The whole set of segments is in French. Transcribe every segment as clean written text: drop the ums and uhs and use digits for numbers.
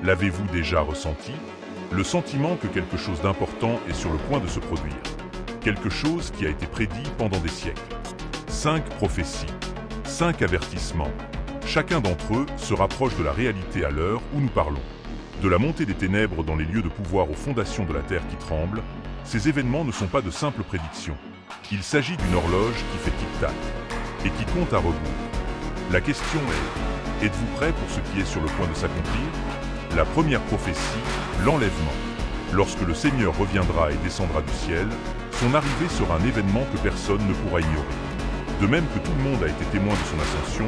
L'avez-vous déjà ressenti? Le sentiment que quelque chose d'important est sur le point de se produire. Quelque chose qui a été prédit pendant des siècles. 5 prophéties, 5 avertissements. Chacun d'entre eux se rapproche de la réalité à l'heure où nous parlons. De la montée des ténèbres dans les lieux de pouvoir aux fondations de la terre qui tremblent, ces événements ne sont pas de simples prédictions. Il s'agit d'une horloge qui fait tic-tac et qui compte à rebours. La question est, êtes-vous prêt pour ce qui est sur le point de s'accomplir? La première prophétie, l'enlèvement. Lorsque le Seigneur reviendra et descendra du ciel, son arrivée sera un événement que personne ne pourra ignorer. De même que tout le monde a été témoin de son ascension,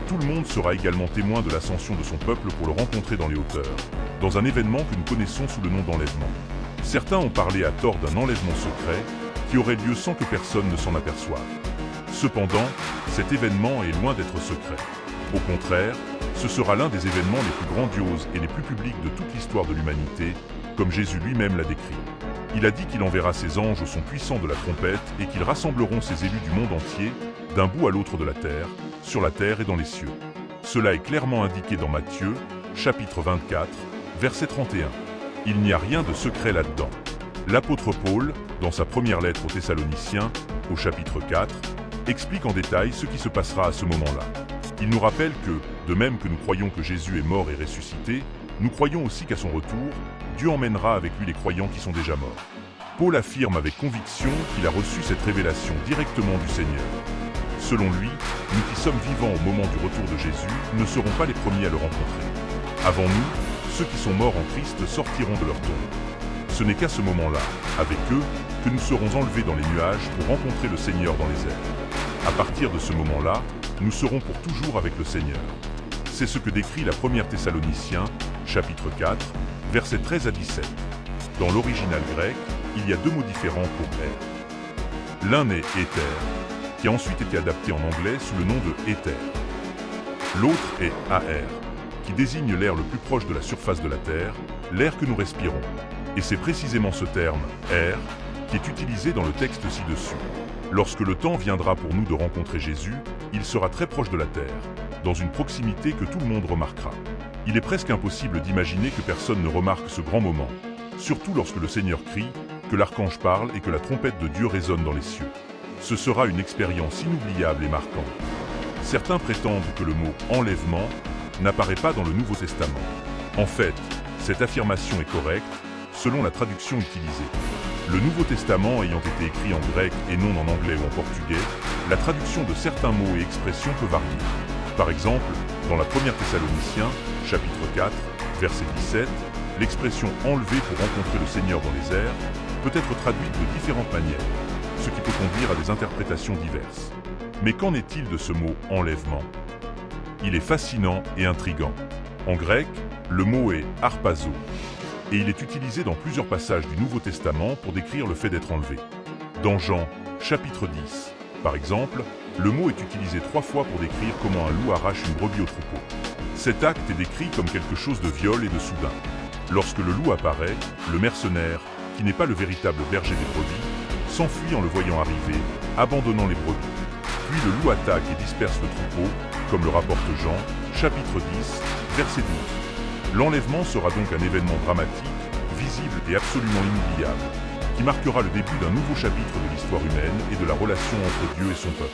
tout le monde sera également témoin de l'ascension de son peuple pour le rencontrer dans les hauteurs, dans un événement que nous connaissons sous le nom d'enlèvement. Certains ont parlé à tort d'un enlèvement secret qui aurait lieu sans que personne ne s'en aperçoive. Cependant, cet événement est loin d'être secret. Au contraire, ce sera l'un des événements les plus grandioses et les plus publics de toute l'histoire de l'humanité, comme Jésus lui-même l'a décrit. Il a dit qu'il enverra ses anges au son puissant de la trompette et qu'ils rassembleront ses élus du monde entier, d'un bout à l'autre de la terre, sur la terre et dans les cieux. Cela est clairement indiqué dans Matthieu, chapitre 24, verset 31. Il n'y a rien de secret là-dedans. L'apôtre Paul, dans sa première lettre aux Thessaloniciens, au chapitre 4, explique en détail ce qui se passera à ce moment-là. Il nous rappelle que, de même que nous croyons que Jésus est mort et ressuscité, nous croyons aussi qu'à son retour, Dieu emmènera avec lui les croyants qui sont déjà morts. Paul affirme avec conviction qu'il a reçu cette révélation directement du Seigneur. Selon lui, nous qui sommes vivants au moment du retour de Jésus ne serons pas les premiers à le rencontrer. Avant nous, ceux qui sont morts en Christ sortiront de leur tombe. Ce n'est qu'à ce moment-là, avec eux, que nous serons enlevés dans les nuages pour rencontrer le Seigneur dans les airs. À partir de ce moment-là, nous serons pour toujours avec le Seigneur. C'est ce que décrit la première Thessaloniciens, chapitre 4, versets 13 à 17. Dans l'original grec, il y a 2 mots différents pour air. L'un est éther, qui a ensuite été adapté en anglais sous le nom de éther. L'autre est air, qui désigne l'air le plus proche de la surface de la Terre, l'air que nous respirons. Et c'est précisément ce terme, air, qui est utilisé dans le texte ci-dessus. Lorsque le temps viendra pour nous de rencontrer Jésus, il sera très proche de la terre, dans une proximité que tout le monde remarquera. Il est presque impossible d'imaginer que personne ne remarque ce grand moment, surtout lorsque le Seigneur crie, que l'archange parle et que la trompette de Dieu résonne dans les cieux. Ce sera une expérience inoubliable et marquante. Certains prétendent que le mot « enlèvement » n'apparaît pas dans le Nouveau Testament. En fait, cette affirmation est correcte, selon la traduction utilisée. Le Nouveau Testament ayant été écrit en grec et non en anglais ou en portugais, la traduction de certains mots et expressions peut varier. Par exemple, dans la première Thessaloniciens, chapitre 4, verset 17, l'expression « enlever pour rencontrer le Seigneur dans les airs » peut être traduite de différentes manières, ce qui peut conduire à des interprétations diverses. Mais qu'en est-il de ce mot « enlèvement » ? Il est fascinant et intrigant. En grec, le mot est « harpazo », et il est utilisé dans plusieurs passages du Nouveau Testament pour décrire le fait d'être enlevé. Dans Jean, chapitre 10, par exemple, le mot est utilisé 3 fois pour décrire comment un loup arrache une brebis au troupeau. Cet acte est décrit comme quelque chose de viol et de soudain. Lorsque le loup apparaît, le mercenaire, qui n'est pas le véritable berger des brebis, s'enfuit en le voyant arriver, abandonnant les brebis. Puis le loup attaque et disperse le troupeau, comme le rapporte Jean, chapitre 10, verset 12. L'enlèvement sera donc un événement dramatique, visible et absolument inoubliable, qui marquera le début d'un nouveau chapitre de l'histoire humaine et de la relation entre Dieu et son peuple.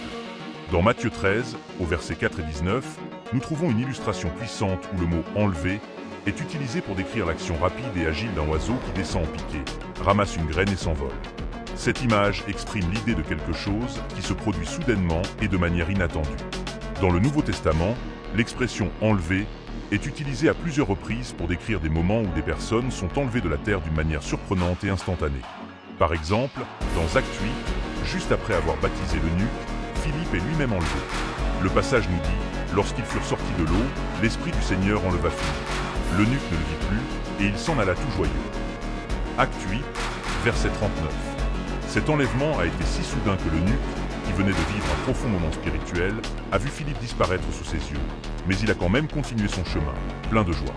Dans Matthieu 13, au verset 4 et 19, nous trouvons une illustration puissante où le mot « enlever » est utilisé pour décrire l'action rapide et agile d'un oiseau qui descend en piqué, ramasse une graine et s'envole. Cette image exprime l'idée de quelque chose qui se produit soudainement et de manière inattendue. Dans le Nouveau Testament, l'expression « enlever » est utilisée à plusieurs reprises pour décrire des moments où des personnes sont enlevées de la terre d'une manière surprenante et instantanée. Par exemple, dans Actes 8, juste après avoir baptisé l'eunuque, Philippe est lui-même enlevé. Le passage nous dit, lorsqu'ils furent sortis de l'eau, l'Esprit du Seigneur enleva Philippe. L'eunuque ne le vit plus, et il s'en alla tout joyeux. Actes 8, verset 39. Cet enlèvement a été si soudain que l'eunuque, qui venait de vivre un profond moment spirituel, a vu Philippe disparaître sous ses yeux. Mais il a quand même continué son chemin, plein de joie.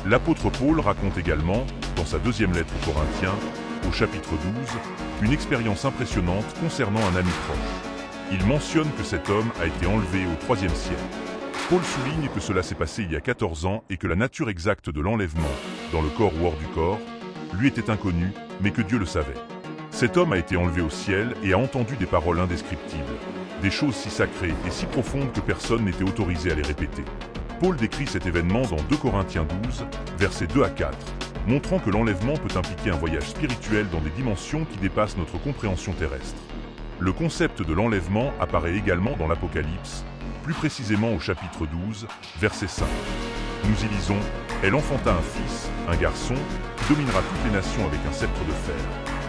L'apôtre Paul raconte également, dans sa deuxième lettre aux Corinthiens, au chapitre 12, une expérience impressionnante concernant un ami proche. Il mentionne que cet homme a été enlevé au IIIe siècle. Paul souligne que cela s'est passé il y a 14 ans et que la nature exacte de l'enlèvement, dans le corps ou hors du corps, lui était inconnue, mais que Dieu le savait. Cet homme a été enlevé au ciel et a entendu des paroles indescriptibles, des choses si sacrées et si profondes que personne n'était autorisé à les répéter. Paul décrit cet événement dans 2 Corinthiens 12, versets 2 à 4, montrant que l'enlèvement peut impliquer un voyage spirituel dans des dimensions qui dépassent notre compréhension terrestre. Le concept de l'enlèvement apparaît également dans l'Apocalypse, plus précisément au chapitre 12, verset 5. Nous y lisons « Elle enfanta un fils, un garçon, qui dominera toutes les nations avec un sceptre de fer,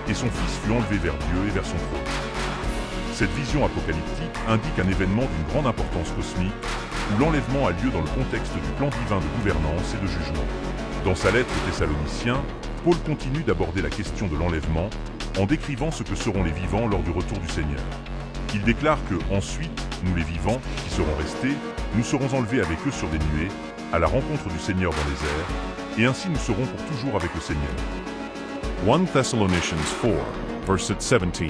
et son fils fut enlevé vers Dieu et vers son trône. » Cette vision apocalyptique indique un événement d'une grande importance cosmique, où l'enlèvement a lieu dans le contexte du plan divin de gouvernance et de jugement. Dans sa lettre aux Thessaloniciens, Paul continue d'aborder la question de l'enlèvement, en décrivant ce que seront les vivants lors du retour du Seigneur. Il déclare que, ensuite, nous les vivants, qui serons restés, nous serons enlevés avec eux sur des nuées, à la rencontre du Seigneur dans les airs, et ainsi nous serons pour toujours avec le Seigneur. 1 Thessalonians 4, verse 17.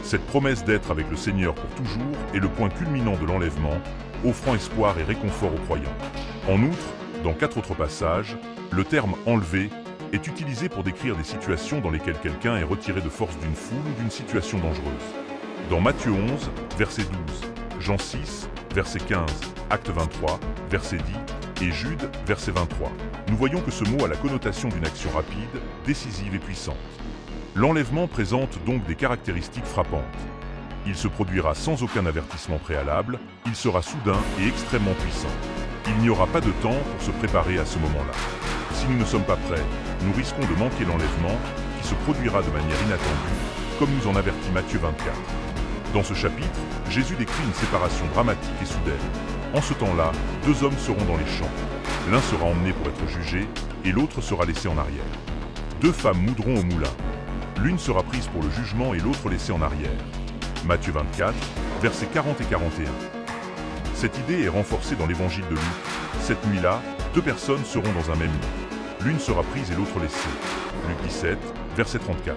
Cette promesse d'être avec le Seigneur pour toujours est le point culminant de l'enlèvement, offrant espoir et réconfort aux croyants. En outre, dans 4 autres passages, le terme « enlevé » est utilisé pour décrire des situations dans lesquelles quelqu'un est retiré de force d'une foule ou d'une situation dangereuse. Dans Matthieu 11, verset 12, Jean 6, verset 15, Acte 23, verset 10, et Jude, verset 23, nous voyons que ce mot a la connotation d'une action rapide, décisive et puissante. L'enlèvement présente donc des caractéristiques frappantes. Il se produira sans aucun avertissement préalable, il sera soudain et extrêmement puissant. Il n'y aura pas de temps pour se préparer à ce moment-là. Si nous ne sommes pas prêts, nous risquons de manquer l'enlèvement qui se produira de manière inattendue, comme nous en avertit Matthieu 24. Dans ce chapitre, Jésus décrit une séparation dramatique et soudaine. En ce temps-là, 2 hommes seront dans les champs. L'un sera emmené pour être jugé et l'autre sera laissé en arrière. 2 femmes moudront au moulin. L'une sera prise pour le jugement et l'autre laissée en arrière. Matthieu 24, versets 40 et 41. Cette idée est renforcée dans l'évangile de Luc. Cette nuit-là, 2 personnes seront dans un même lit. L'une sera prise et l'autre laissée. Luc 17, verset 34.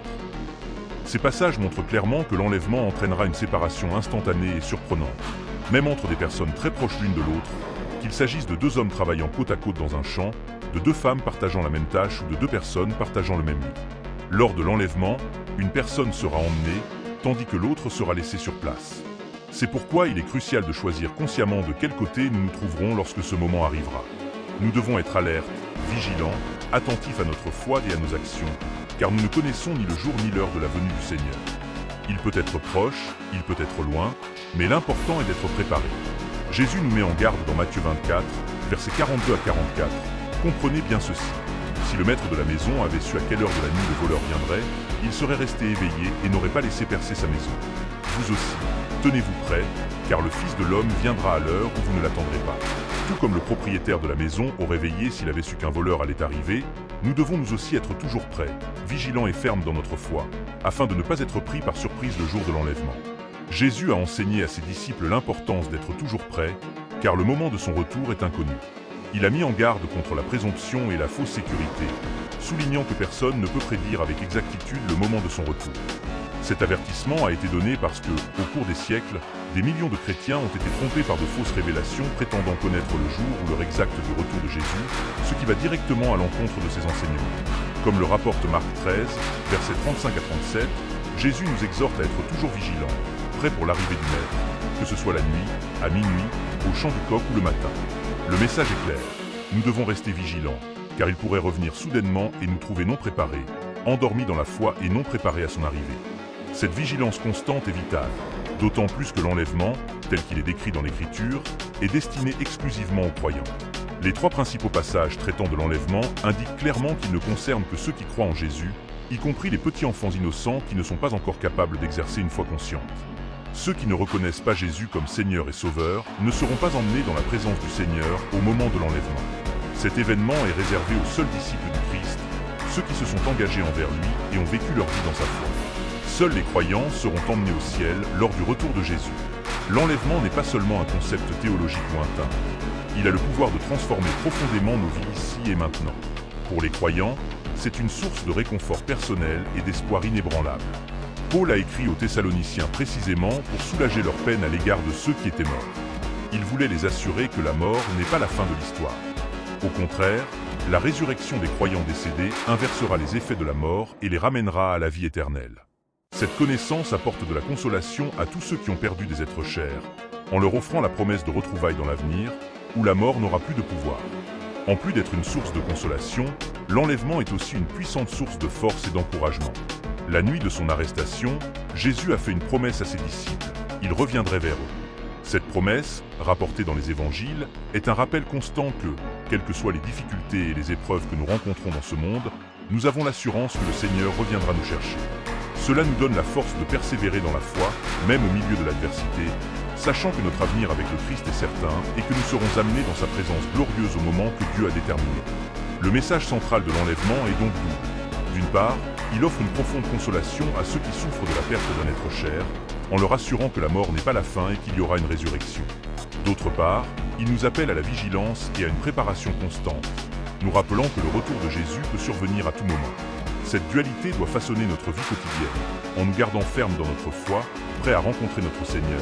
Ces passages montrent clairement que l'enlèvement entraînera une séparation instantanée et surprenante, même entre des personnes très proches l'une de l'autre, qu'il s'agisse de 2 hommes travaillant côte à côte dans un champ, de 2 femmes partageant la même tâche ou de 2 personnes partageant le même lit. Lors de l'enlèvement, une personne sera emmenée, tandis que l'autre sera laissée sur place. C'est pourquoi il est crucial de choisir consciemment de quel côté nous nous trouverons lorsque ce moment arrivera. Nous devons être alertes, vigilants, attentifs à notre foi et à nos actions, car nous ne connaissons ni le jour ni l'heure de la venue du Seigneur. Il peut être proche, il peut être loin, mais l'important est d'être préparé. Jésus nous met en garde dans Matthieu 24, versets 42 à 44. Comprenez bien ceci. Si le maître de la maison avait su à quelle heure de la nuit le voleur viendrait, il serait resté éveillé et n'aurait pas laissé percer sa maison. Vous aussi, tenez-vous prêts, car le Fils de l'homme viendra à l'heure où vous ne l'attendrez pas. Tout comme le propriétaire de la maison aurait veillé s'il avait su qu'un voleur allait arriver, nous devons nous aussi être toujours prêts, vigilants et fermes dans notre foi, afin de ne pas être pris par surprise le jour de l'enlèvement. Jésus a enseigné à ses disciples l'importance d'être toujours prêts, car le moment de son retour est inconnu. Il a mis en garde contre la présomption et la fausse sécurité, soulignant que personne ne peut prédire avec exactitude le moment de son retour. Cet avertissement a été donné parce que, au cours des siècles, des millions de chrétiens ont été trompés par de fausses révélations prétendant connaître le jour ou l'heure exacte du retour de Jésus, ce qui va directement à l'encontre de ses enseignements. Comme le rapporte Marc 13, versets 35 à 37, Jésus nous exhorte à être toujours vigilants, prêts pour l'arrivée du Maître, que ce soit la nuit, à minuit, au chant du coq ou le matin. Le message est clair, nous devons rester vigilants, car il pourrait revenir soudainement et nous trouver non préparés, endormis dans la foi et non préparés à son arrivée. Cette vigilance constante est vitale, d'autant plus que l'enlèvement, tel qu'il est décrit dans l'Écriture, est destiné exclusivement aux croyants. Les 3 principaux passages traitant de l'enlèvement indiquent clairement qu'il ne concerne que ceux qui croient en Jésus, y compris les petits enfants innocents qui ne sont pas encore capables d'exercer une foi consciente. Ceux qui ne reconnaissent pas Jésus comme Seigneur et Sauveur ne seront pas emmenés dans la présence du Seigneur au moment de l'enlèvement. Cet événement est réservé aux seuls disciples du Christ, ceux qui se sont engagés envers lui et ont vécu leur vie dans sa foi. Seuls les croyants seront emmenés au ciel lors du retour de Jésus. L'enlèvement n'est pas seulement un concept théologique lointain. Il a le pouvoir de transformer profondément nos vies ici et maintenant. Pour les croyants, c'est une source de réconfort personnel et d'espoir inébranlable. Paul a écrit aux Thessaloniciens précisément pour soulager leur peine à l'égard de ceux qui étaient morts. Il voulait les assurer que la mort n'est pas la fin de l'histoire. Au contraire, la résurrection des croyants décédés inversera les effets de la mort et les ramènera à la vie éternelle. Cette connaissance apporte de la consolation à tous ceux qui ont perdu des êtres chers, en leur offrant la promesse de retrouvailles dans l'avenir, où la mort n'aura plus de pouvoir. En plus d'être une source de consolation, l'enlèvement est aussi une puissante source de force et d'encouragement. La nuit de son arrestation, Jésus a fait une promesse à ses disciples. Il reviendrait vers eux. Cette promesse, rapportée dans les évangiles, est un rappel constant que, quelles que soient les difficultés et les épreuves que nous rencontrons dans ce monde, nous avons l'assurance que le Seigneur reviendra nous chercher. Cela nous donne la force de persévérer dans la foi, même au milieu de l'adversité, sachant que notre avenir avec le Christ est certain et que nous serons amenés dans sa présence glorieuse au moment que Dieu a déterminé. Le message central de l'enlèvement est donc double. D'une part, il offre une profonde consolation à ceux qui souffrent de la perte d'un être cher, en leur assurant que la mort n'est pas la fin et qu'il y aura une résurrection. D'autre part, il nous appelle à la vigilance et à une préparation constante, nous rappelant que le retour de Jésus peut survenir à tout moment. Cette dualité doit façonner notre vie quotidienne, en nous gardant fermes dans notre foi, prêts à rencontrer notre Seigneur,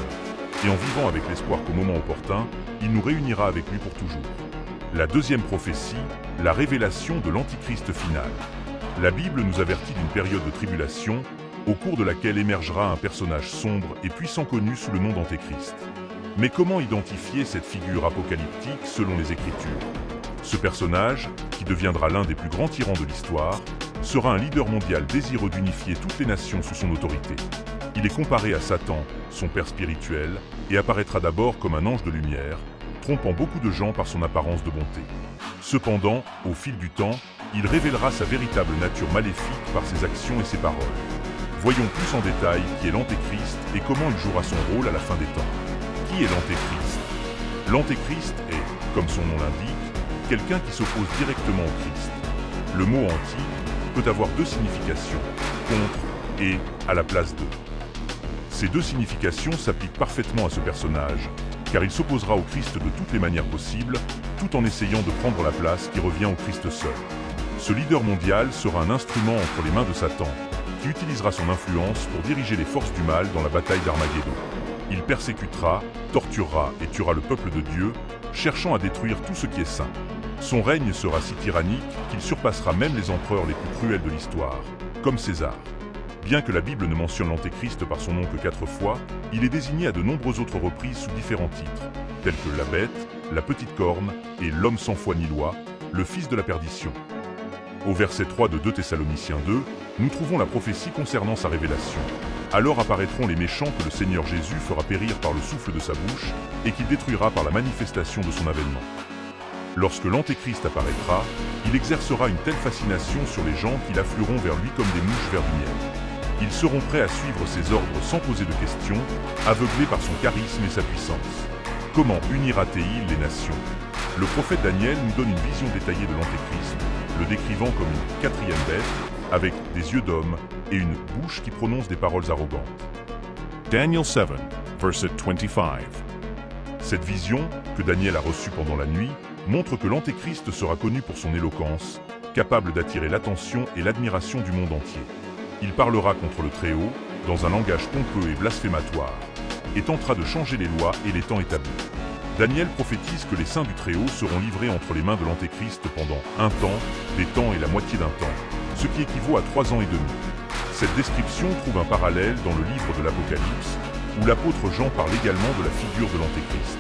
et en vivant avec l'espoir qu'au moment opportun, il nous réunira avec lui pour toujours. La deuxième prophétie, la révélation de l'Antichrist final. La Bible nous avertit d'une période de tribulation, au cours de laquelle émergera un personnage sombre et puissant connu sous le nom d'Antéchrist. Mais comment identifier cette figure apocalyptique selon les Écritures? Ce personnage, qui deviendra l'un des plus grands tyrans de l'histoire, sera un leader mondial désireux d'unifier toutes les nations sous son autorité. Il est comparé à Satan, son père spirituel, et apparaîtra d'abord comme un ange de lumière, trompant beaucoup de gens par son apparence de bonté. Cependant, au fil du temps, il révélera sa véritable nature maléfique par ses actions et ses paroles. Voyons plus en détail qui est l'Antéchrist et comment il jouera son rôle à la fin des temps. Qui est l'Antéchrist? L'Antéchrist est, comme son nom l'indique, quelqu'un qui s'oppose directement au Christ. Le mot anti peut avoir deux significations, contre et à la place de. Ces deux significations s'appliquent parfaitement à ce personnage, car il s'opposera au Christ de toutes les manières possibles, tout en essayant de prendre la place qui revient au Christ seul. Ce leader mondial sera un instrument entre les mains de Satan, qui utilisera son influence pour diriger les forces du mal dans la bataille d'Armageddon. Il persécutera, torturera et tuera le peuple de Dieu, cherchant à détruire tout ce qui est saint. Son règne sera si tyrannique qu'il surpassera même les empereurs les plus cruels de l'histoire, comme César. Bien que la Bible ne mentionne l'Antéchrist par son nom que 4 fois, il est désigné à de nombreuses autres reprises sous différents titres, tels que la bête, la petite corne et l'homme sans foi ni loi, le fils de la perdition. Au verset 3 de 2 Thessaloniciens 2, nous trouvons la prophétie concernant sa révélation. Alors apparaîtront les méchants que le Seigneur Jésus fera périr par le souffle de sa bouche et qu'il détruira par la manifestation de son avènement. Lorsque l'Antéchrist apparaîtra, il exercera une telle fascination sur les gens qu'ils afflueront vers lui comme des mouches vers du miel. Ils seront prêts à suivre ses ordres sans poser de questions, aveuglés par son charisme et sa puissance. Comment unira-t-il les nations? Le prophète Daniel nous donne une vision détaillée de l'Antéchrist, le décrivant comme une quatrième bête, avec des yeux d'homme et une bouche qui prononce des paroles arrogantes. Daniel 7, verset 25. Cette vision, que Daniel a reçue pendant la nuit, montre que l'Antéchrist sera connu pour son éloquence, capable d'attirer l'attention et l'admiration du monde entier. Il parlera contre le Très-Haut, dans un langage pompeux et blasphématoire, et tentera de changer les lois et les temps établis. Daniel prophétise que les saints du Très-Haut seront livrés entre les mains de l'Antéchrist pendant un temps, des temps et la moitié d'un temps, ce qui équivaut à 3 ans et demi. Cette description trouve un parallèle dans le livre de l'Apocalypse, où l'apôtre Jean parle également de la figure de l'Antéchrist.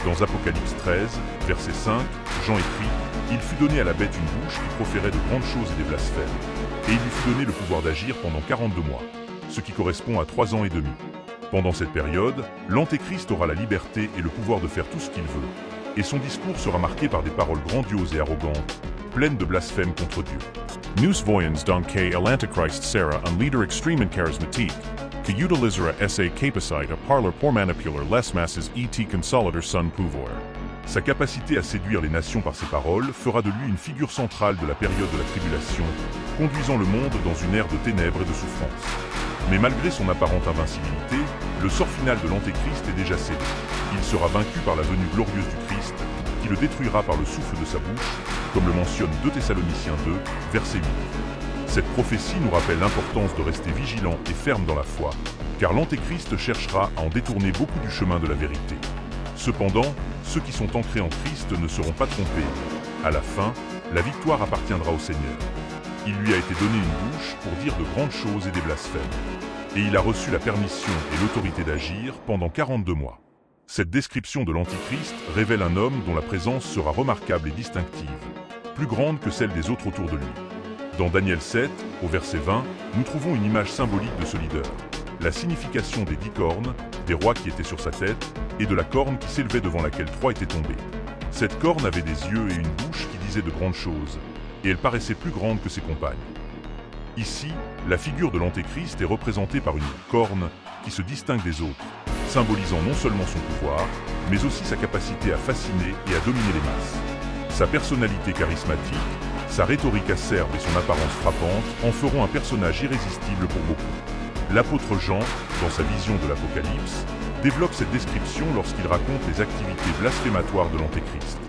Dans Apocalypse 13, verset 5, Jean écrit « Il fut donné à la bête une bouche qui proférait de grandes choses et des blasphèmes, et il lui fut donné le pouvoir d'agir pendant 42 mois, ce qui correspond à 3 ans et demi. Pendant cette période, l'Antéchrist aura la liberté et le pouvoir de faire tout ce qu'il veut, et son discours sera marqué par des paroles grandioses et arrogantes, pleines de blasphèmes contre Dieu. Nous voyons donc que l'Antéchrist sera un leader extrême et charismatique, qui utilisera sa capacité à parler pour manipuler les masses et consolider son pouvoir. Sa capacité à séduire les nations par ses paroles fera de lui une figure centrale de la période de la tribulation, conduisant le monde dans une ère de ténèbres et de souffrance. Mais malgré son apparente invincibilité, le sort final de l'Antéchrist est déjà scellé. Il sera vaincu par la venue glorieuse du Christ, qui le détruira par le souffle de sa bouche, comme le mentionne 2 Thessaloniciens 2, verset 8. Cette prophétie nous rappelle l'importance de rester vigilant et ferme dans la foi, car l'Antéchrist cherchera à en détourner beaucoup du chemin de la vérité. Cependant, ceux qui sont ancrés en Christ ne seront pas trompés. À la fin, la victoire appartiendra au Seigneur. Il lui a été donné une bouche pour dire de grandes choses et des blasphèmes. Et il a reçu la permission et l'autorité d'agir pendant 42 mois. Cette description de l'Antichrist révèle un homme dont la présence sera remarquable et distinctive, plus grande que celle des autres autour de lui. Dans Daniel 7, au verset 20, nous trouvons une image symbolique de ce leader. La signification des 10 cornes, des rois qui étaient sur sa tête, et de la corne qui s'élevait devant laquelle 3 étaient tombés. Cette corne avait des yeux et une bouche qui disaient de grandes choses, et elle paraissait plus grande que ses compagnes. Ici, la figure de l'Antéchrist est représentée par une corne qui se distingue des autres, symbolisant non seulement son pouvoir, mais aussi sa capacité à fasciner et à dominer les masses. Sa personnalité charismatique, sa rhétorique acerbe et son apparence frappante en feront un personnage irrésistible pour beaucoup. L'apôtre Jean, dans sa vision de l'Apocalypse, développe cette description lorsqu'il raconte les activités blasphématoires de l'Antéchrist.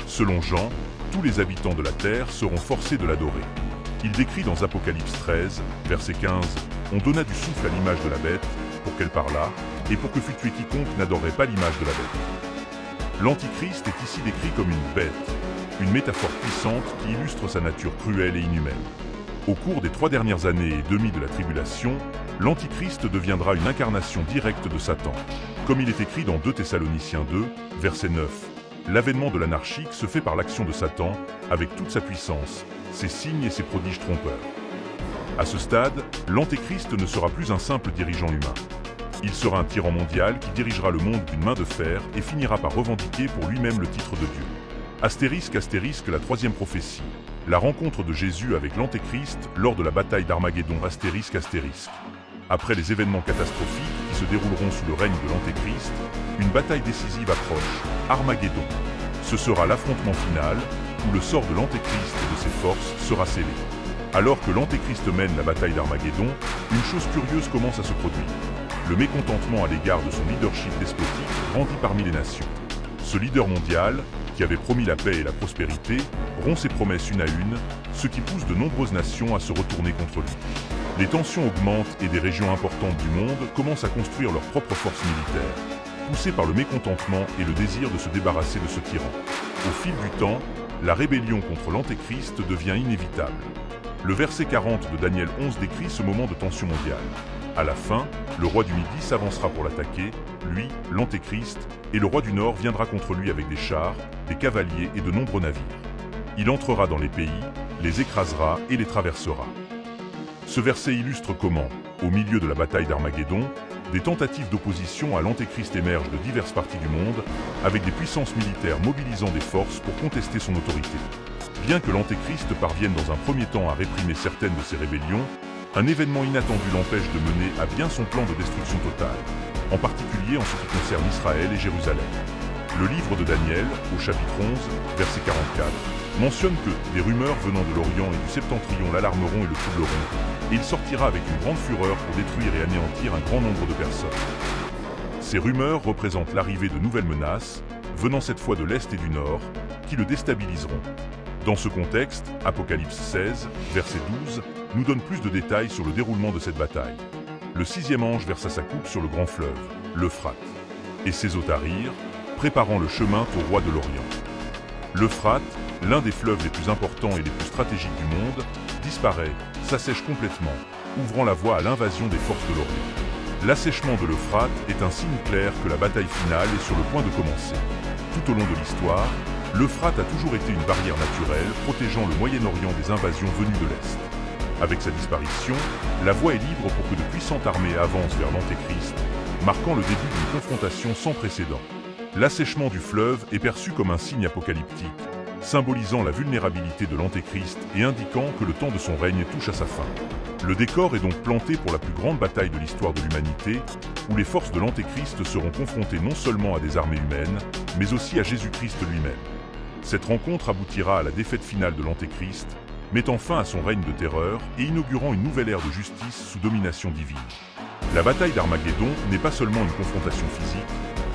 Selon Jean, tous les habitants de la terre seront forcés de l'adorer. Il décrit dans Apocalypse 13, verset 15, « On donna du souffle à l'image de la bête, pour qu'elle parlât, et pour que fût tué quiconque n'adorerait pas l'image de la bête. » L'Antichrist est ici décrit comme une bête, une métaphore puissante qui illustre sa nature cruelle et inhumaine. Au cours des 3 dernières années et demie de la tribulation, l'Antichrist deviendra une incarnation directe de Satan. Comme il est écrit dans 2 Thessaloniciens 2, verset 9, « L'avènement de l'anarchie se fait par l'action de Satan, avec toute sa puissance, ses signes et ses prodiges trompeurs. » À ce stade, l'Antéchrist ne sera plus un simple dirigeant humain. Il sera un tyran mondial qui dirigera le monde d'une main de fer et finira par revendiquer pour lui-même le titre de Dieu. Astérisque, astérisque, la 3e prophétie. La rencontre de Jésus avec l'Antéchrist lors de la bataille d'Armageddon, astérisque, astérisque. Après les événements catastrophiques qui se dérouleront sous le règne de l'Antéchrist, une bataille décisive approche, Armageddon. Ce sera l'affrontement final, où le sort de l'Antéchrist et de ses forces sera scellé. Alors que l'Antéchrist mène la bataille d'Armageddon, une chose curieuse commence à se produire. Le mécontentement à l'égard de son leadership despotique grandit parmi les nations. Ce leader mondial, qui avait promis la paix et la prospérité, rompt ses promesses une à une, ce qui pousse de nombreuses nations à se retourner contre lui. Les tensions augmentent et des régions importantes du monde commencent à construire leurs propres forces militaires, poussées par le mécontentement et le désir de se débarrasser de ce tyran. Au fil du temps, la rébellion contre l'Antéchrist devient inévitable. Le verset 40 de Daniel 11 décrit ce moment de tension mondiale. À la fin, le roi du Midi s'avancera pour l'attaquer, lui, l'Antéchrist, et le roi du Nord viendra contre lui avec des chars, des cavaliers et de nombreux navires. Il entrera dans les pays, les écrasera et les traversera. Ce verset illustre comment, au milieu de la bataille d'Armageddon, des tentatives d'opposition à l'Antéchrist émergent de diverses parties du monde, avec des puissances militaires mobilisant des forces pour contester son autorité. Bien que l'Antéchrist parvienne dans un premier temps à réprimer certaines de ces rébellions, un événement inattendu l'empêche de mener à bien son plan de destruction totale, en particulier en ce qui concerne Israël et Jérusalem. Le livre de Daniel, au chapitre 11, verset 44, mentionne que des rumeurs venant de l'Orient et du Septentrion l'alarmeront et le troubleront, et il sortira avec une grande fureur pour détruire et anéantir un grand nombre de personnes. Ces rumeurs représentent l'arrivée de nouvelles menaces, venant cette fois de l'Est et du Nord, qui le déstabiliseront. Dans ce contexte, Apocalypse 16, verset 12, nous donne plus de détails sur le déroulement de cette bataille. Le 6e ange versa sa coupe sur le grand fleuve, l'Euphrate, et ses eaux tarirent, préparant le chemin au roi de l'Orient. L'Euphrate, l'un des fleuves les plus importants et les plus stratégiques du monde, disparaît, s'assèche complètement, ouvrant la voie à l'invasion des forces de l'Orient. L'assèchement de l'Euphrate est un signe clair que la bataille finale est sur le point de commencer. Tout au long de l'histoire, l'Euphrate a toujours été une barrière naturelle protégeant le Moyen-Orient des invasions venues de l'Est. Avec sa disparition, la voie est libre pour que de puissantes armées avancent vers l'Antéchrist, marquant le début d'une confrontation sans précédent. L'assèchement du fleuve est perçu comme un signe apocalyptique, symbolisant la vulnérabilité de l'Antéchrist et indiquant que le temps de son règne touche à sa fin. Le décor est donc planté pour la plus grande bataille de l'histoire de l'humanité, où les forces de l'Antéchrist seront confrontées non seulement à des armées humaines, mais aussi à Jésus-Christ lui-même. Cette rencontre aboutira à la défaite finale de l'Antéchrist, mettant fin à son règne de terreur et inaugurant une nouvelle ère de justice sous domination divine. La bataille d'Armageddon n'est pas seulement une confrontation physique,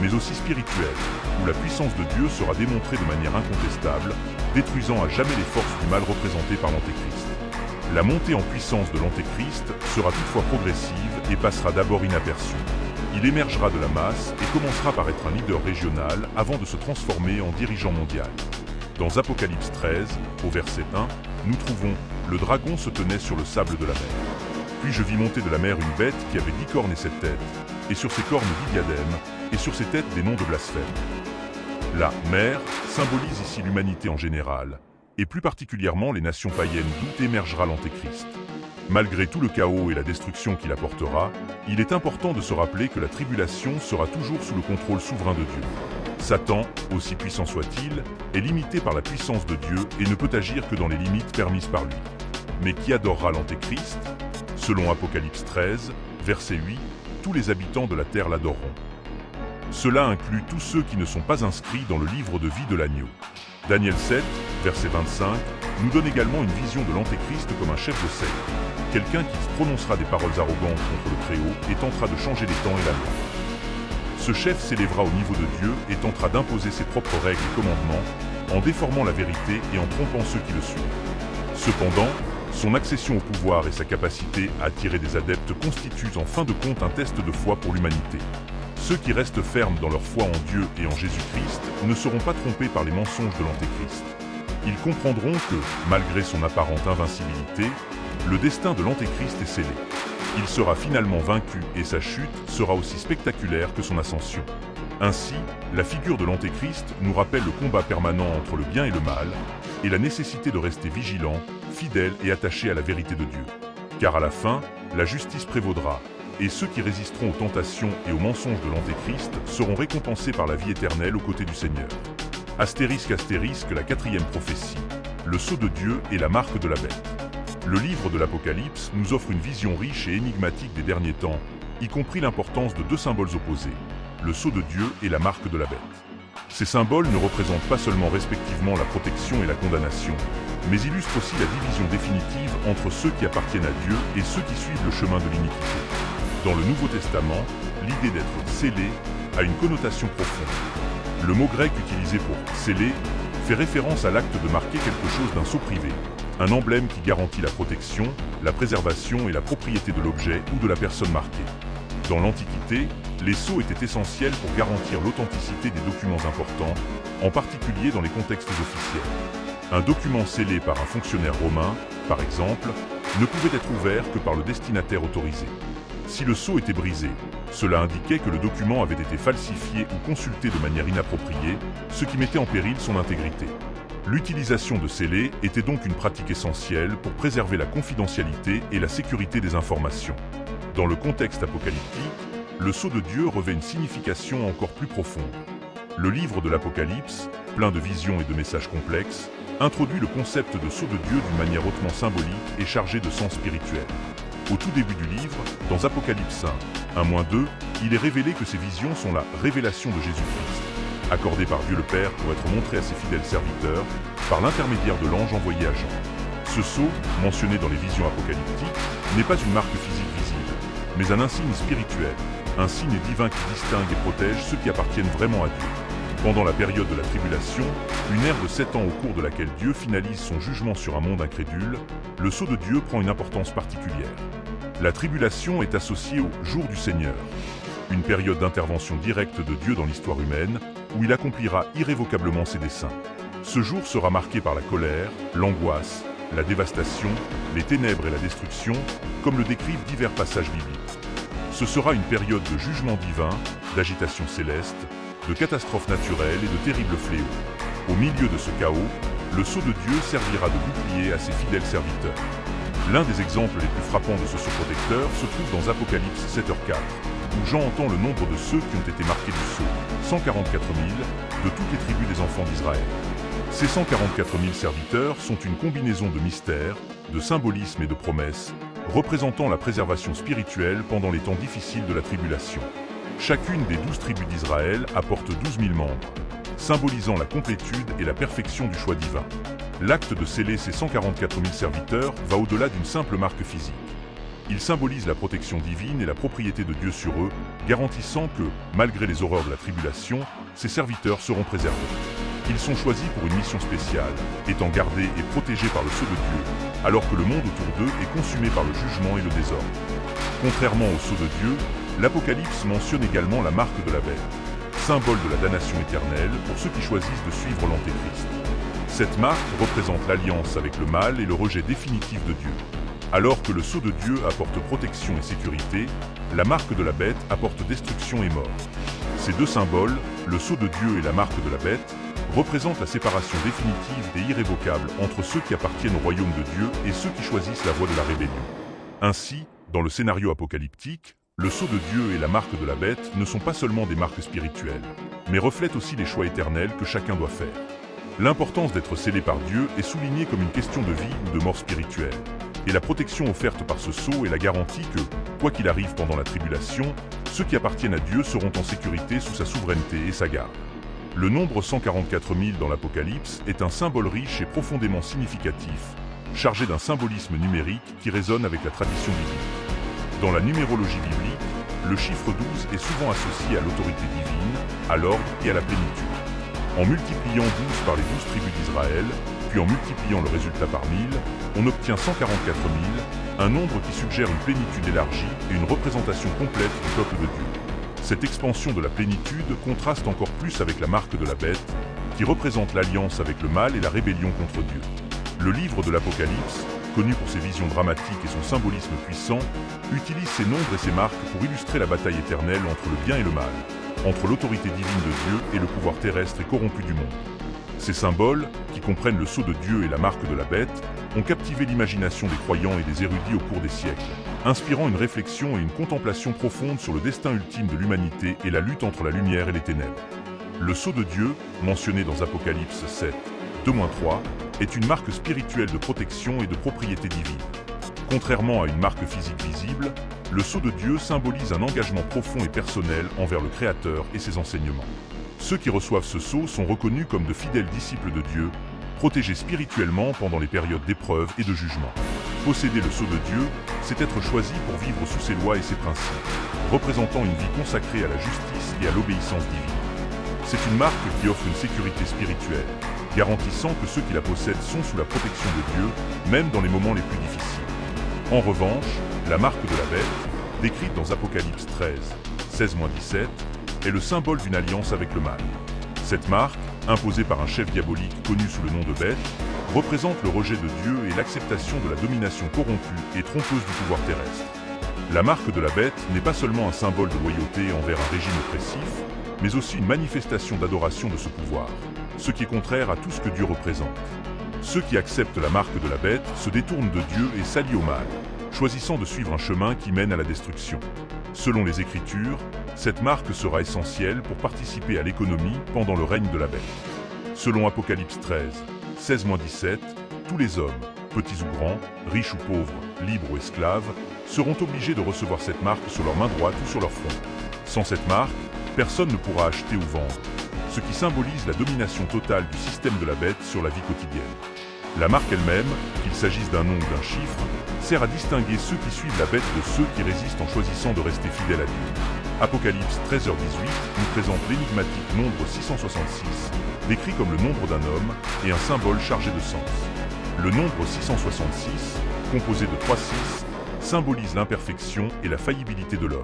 mais aussi spirituelle, où la puissance de Dieu sera démontrée de manière incontestable, détruisant à jamais les forces du mal représentées par l'Antéchrist. La montée en puissance de l'Antéchrist sera toutefois progressive et passera d'abord inaperçue. Il émergera de la masse et commencera par être un leader régional avant de se transformer en dirigeant mondial. Dans Apocalypse 13, au verset 1, nous trouvons « Le dragon se tenait sur le sable de la mer. Puis je vis monter de la mer une bête qui avait 10 cornes et 7 têtes, et sur ses cornes 10 diadèmes, et sur ses têtes des noms de blasphème. » La mer symbolise ici l'humanité en général, et plus particulièrement les nations païennes d'où émergera l'Antéchrist. Malgré tout le chaos et la destruction qu'il apportera, il est important de se rappeler que la tribulation sera toujours sous le contrôle souverain de Dieu. Satan, aussi puissant soit-il, est limité par la puissance de Dieu et ne peut agir que dans les limites permises par lui. Mais qui adorera l'Antéchrist? Selon Apocalypse 13, verset 8, tous les habitants de la terre l'adoreront. Cela inclut tous ceux qui ne sont pas inscrits dans le livre de vie de l'agneau. Daniel 7, verset 25, nous donne également une vision de l'Antéchrist comme un chef de secte, quelqu'un qui prononcera des paroles arrogantes contre le Très-Haut et tentera de changer les temps et la loi. Ce chef s'élèvera au niveau de Dieu et tentera d'imposer ses propres règles et commandements, en déformant la vérité et en trompant ceux qui le suivent. Cependant, son accession au pouvoir et sa capacité à attirer des adeptes constituent en fin de compte un test de foi pour l'humanité. Ceux qui restent fermes dans leur foi en Dieu et en Jésus-Christ ne seront pas trompés par les mensonges de l'Antéchrist. Ils comprendront que, malgré son apparente invincibilité, le destin de l'Antéchrist est scellé. Il sera finalement vaincu et sa chute sera aussi spectaculaire que son ascension. Ainsi, la figure de l'Antéchrist nous rappelle le combat permanent entre le bien et le mal, et la nécessité de rester vigilant, fidèle et attaché à la vérité de Dieu. Car à la fin, la justice prévaudra, et ceux qui résisteront aux tentations et aux mensonges de l'Antéchrist seront récompensés par la vie éternelle aux côtés du Seigneur. Astérisque astérisque, la 4e prophétie, le sceau de Dieu et la marque de la bête. Le livre de l'Apocalypse nous offre une vision riche et énigmatique des derniers temps, y compris l'importance de 2 symboles opposés, le sceau de Dieu et la marque de la bête. Ces symboles ne représentent pas seulement respectivement la protection et la condamnation, mais illustrent aussi la division définitive entre ceux qui appartiennent à Dieu et ceux qui suivent le chemin de l'iniquité. Dans le Nouveau Testament, l'idée d'être scellé a une connotation profonde. Le mot grec utilisé pour « sceller » fait référence à l'acte de marquer quelque chose d'un sceau privé, un emblème qui garantit la protection, la préservation et la propriété de l'objet ou de la personne marquée. Dans l'Antiquité, les sceaux étaient essentiels pour garantir l'authenticité des documents importants, en particulier dans les contextes officiels. Un document scellé par un fonctionnaire romain, par exemple, ne pouvait être ouvert que par le destinataire autorisé. Si le sceau était brisé, cela indiquait que le document avait été falsifié ou consulté de manière inappropriée, ce qui mettait en péril son intégrité. L'utilisation de scellés était donc une pratique essentielle pour préserver la confidentialité et la sécurité des informations. Dans le contexte apocalyptique, le sceau de Dieu revêt une signification encore plus profonde. Le livre de l'Apocalypse, plein de visions et de messages complexes, introduit le concept de sceau de Dieu d'une manière hautement symbolique et chargée de sens spirituel. Au tout début du livre, dans Apocalypse 1, 1-2, il est révélé que ces visions sont la révélation de Jésus-Christ, accordée par Dieu le Père pour être montrée à ses fidèles serviteurs, par l'intermédiaire de l'ange envoyé à Jean. Ce sceau, mentionné dans les visions apocalyptiques, n'est pas une marque physique visible, mais un insigne spirituel, un signe divin qui distingue et protège ceux qui appartiennent vraiment à Dieu. Pendant la période de la tribulation, une ère de 7 ans au cours de laquelle Dieu finalise son jugement sur un monde incrédule, le sceau de Dieu prend une importance particulière. La tribulation est associée au jour du Seigneur, une période d'intervention directe de Dieu dans l'histoire humaine, où il accomplira irrévocablement ses desseins. Ce jour sera marqué par la colère, l'angoisse, la dévastation, les ténèbres et la destruction, comme le décrivent divers passages bibliques. Ce sera une période de jugement divin, d'agitation céleste, de catastrophes naturelles et de terribles fléaux. Au milieu de ce chaos, le sceau de Dieu servira de bouclier à ses fidèles serviteurs. L'un des exemples les plus frappants de ce sceau protecteur se trouve dans Apocalypse 7h4, où Jean entend le nombre de ceux qui ont été marqués du sceau, 144 000, de toutes les tribus des enfants d'Israël. Ces 144 000 serviteurs sont une combinaison de mystères, de symbolisme et de promesses, représentant la préservation spirituelle pendant les temps difficiles de la tribulation. Chacune des 12 tribus d'Israël apporte 12 000 membres, symbolisant la complétude et la perfection du choix divin. L'acte de sceller ces 144 000 serviteurs va au-delà d'une simple marque physique. Il symbolise la protection divine et la propriété de Dieu sur eux, garantissant que, malgré les horreurs de la tribulation, ces serviteurs seront préservés. Ils sont choisis pour une mission spéciale, étant gardés et protégés par le sceau de Dieu, alors que le monde autour d'eux est consumé par le jugement et le désordre. Contrairement au sceau de Dieu, L'Apocalypse mentionne également la marque de la bête, symbole de la damnation éternelle pour ceux qui choisissent de suivre l'Antéchrist. Cette marque représente l'alliance avec le mal et le rejet définitif de Dieu. Alors que le sceau de Dieu apporte protection et sécurité, la marque de la bête apporte destruction et mort. Ces deux symboles, le sceau de Dieu et la marque de la bête, représentent la séparation définitive et irrévocable entre ceux qui appartiennent au royaume de Dieu et ceux qui choisissent la voie de la rébellion. Ainsi, dans le scénario apocalyptique, le sceau de Dieu et la marque de la bête ne sont pas seulement des marques spirituelles, mais reflètent aussi les choix éternels que chacun doit faire. L'importance d'être scellé par Dieu est soulignée comme une question de vie ou de mort spirituelle. Et la protection offerte par ce sceau est la garantie que, quoi qu'il arrive pendant la tribulation, ceux qui appartiennent à Dieu seront en sécurité sous sa souveraineté et sa garde. Le nombre 144 000 dans l'Apocalypse est un symbole riche et profondément significatif, chargé d'un symbolisme numérique qui résonne avec la tradition biblique. Dans la numérologie biblique, le chiffre 12 est souvent associé à l'autorité divine, à l'ordre et à la plénitude. En multipliant 12 par les 12 tribus d'Israël, puis en multipliant le résultat par 1000, on obtient 144 000, un nombre qui suggère une plénitude élargie et une représentation complète du peuple de Dieu. Cette expansion de la plénitude contraste encore plus avec la marque de la bête, qui représente l'alliance avec le mal et la rébellion contre Dieu. Le livre de l'Apocalypse, connu pour ses visions dramatiques et son symbolisme puissant, utilise ces nombres et ces marques pour illustrer la bataille éternelle entre le bien et le mal, entre l'autorité divine de Dieu et le pouvoir terrestre et corrompu du monde. Ces symboles, qui comprennent le sceau de Dieu et la marque de la bête, ont captivé l'imagination des croyants et des érudits au cours des siècles, inspirant une réflexion et une contemplation profonde sur le destin ultime de l'humanité et la lutte entre la lumière et les ténèbres. Le sceau de Dieu, mentionné dans Apocalypse 7, 2-3, est une marque spirituelle de protection et de propriété divine. Contrairement à une marque physique visible, le sceau de Dieu symbolise un engagement profond et personnel envers le Créateur et ses enseignements. Ceux qui reçoivent ce sceau sont reconnus comme de fidèles disciples de Dieu, protégés spirituellement pendant les périodes d'épreuve et de jugement. Posséder le sceau de Dieu, c'est être choisi pour vivre sous ses lois et ses principes, représentant une vie consacrée à la justice et à l'obéissance divine. C'est une marque qui offre une sécurité spirituelle, garantissant que ceux qui la possèdent sont sous la protection de Dieu, même dans les moments les plus difficiles. En revanche, la marque de la bête, décrite dans Apocalypse 13, 16-17, est le symbole d'une alliance avec le mal. Cette marque, imposée par un chef diabolique connu sous le nom de Bête, représente le rejet de Dieu et l'acceptation de la domination corrompue et trompeuse du pouvoir terrestre. La marque de la bête n'est pas seulement un symbole de loyauté envers un régime oppressif, mais aussi une manifestation d'adoration de ce pouvoir, ce qui est contraire à tout ce que Dieu représente. Ceux qui acceptent la marque de la bête se détournent de Dieu et s'allient au mal, choisissant de suivre un chemin qui mène à la destruction. Selon les Écritures, cette marque sera essentielle pour participer à l'économie pendant le règne de la bête. Selon Apocalypse 13, 16-17, tous les hommes, petits ou grands, riches ou pauvres, libres ou esclaves, seront obligés de recevoir cette marque sur leur main droite ou sur leur front. Sans cette marque, personne ne pourra acheter ou vendre, ce qui symbolise la domination totale du système de la bête sur la vie quotidienne. La marque elle-même, qu'il s'agisse d'un nom ou d'un chiffre, sert à distinguer ceux qui suivent la bête de ceux qui résistent en choisissant de rester fidèles à Dieu. Apocalypse 13h18 nous présente l'énigmatique nombre 666, décrit comme le nombre d'un homme et un symbole chargé de sens. Le nombre 666, composé de 3 6, symbolise l'imperfection et la faillibilité de l'homme.